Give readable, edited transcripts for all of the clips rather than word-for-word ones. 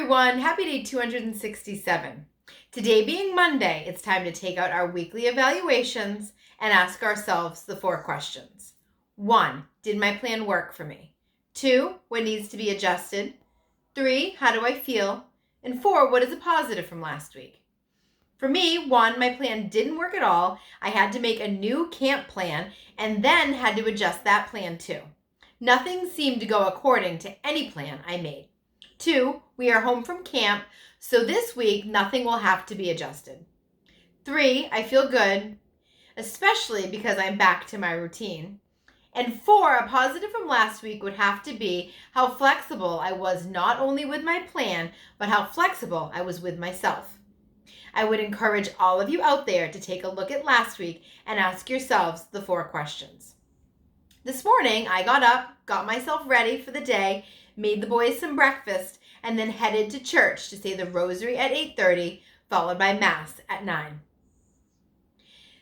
everyone. Happy day 267. Today being Monday, it's time to take out our weekly evaluations and ask ourselves the 4 questions. 1. Did my plan work for me? 2. What needs to be adjusted? 3. How do I feel? And 4. What is a positive from last week? For me, 1, my plan didn't work at all. I had to make a new camp plan and then had to adjust that plan too. Nothing seemed to go according to any plan I made. 2, we are home from camp, so this week nothing will have to be adjusted. 3, I feel good, especially because I'm back to my routine. And 4, a positive from last week would have to be how flexible I was not only with my plan, but how flexible I was with myself. I would encourage all of you out there to take a look at last week and ask yourselves the 4 questions. This morning, I got up, got myself ready for the day, made the boys some breakfast, and then headed to church to say the rosary at 8:30, followed by Mass at 9.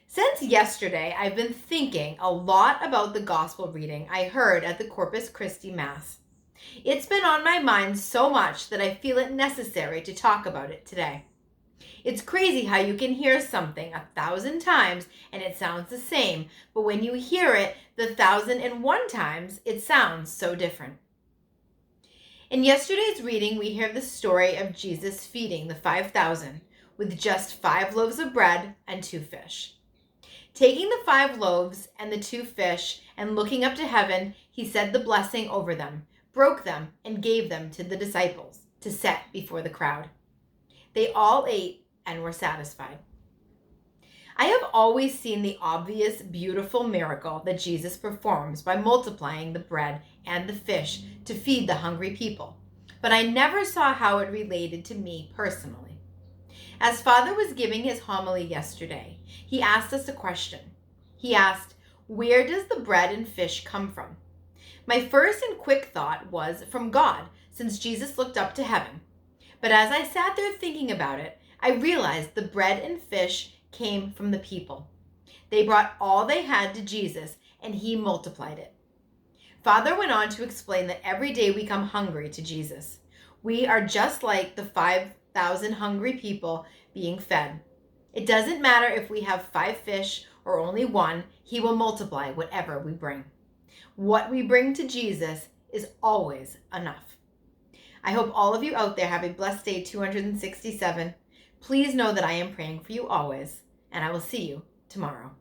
Since yesterday, I've been thinking a lot about the gospel reading I heard at the Corpus Christi Mass. It's been on my mind so much that I feel it necessary to talk about it today. It's crazy how you can hear something 1,000 times and it sounds the same, but when you hear it the 1,001 times, it sounds so different. In yesterday's reading, we hear the story of Jesus feeding the 5,000 with just 5 loaves of bread and 2 fish. Taking the 5 loaves and the 2 fish and looking up to heaven, he said the blessing over them, broke them, and gave them to the disciples to set before the crowd. They all ate and were satisfied. I have always seen the obvious, beautiful miracle that Jesus performs by multiplying the bread and the fish to feed the hungry people, but I never saw how it related to me personally. As Father was giving his homily yesterday, he asked us a question. He asked, "Where does the bread and fish come from?" My first and quick thought was from God, since Jesus looked up to heaven. But as I sat there thinking about it, I realized the bread and fish came from the people. They brought all they had to Jesus, and he multiplied it. Father went on to explain that every day we come hungry to Jesus. We are just like the 5,000 hungry people being fed. It doesn't matter if we have 5 fish or only 1, he will multiply whatever we bring. What we bring to Jesus is always enough. I hope all of you out there have a blessed day 267. Please know that I am praying for you always, and I will see you tomorrow.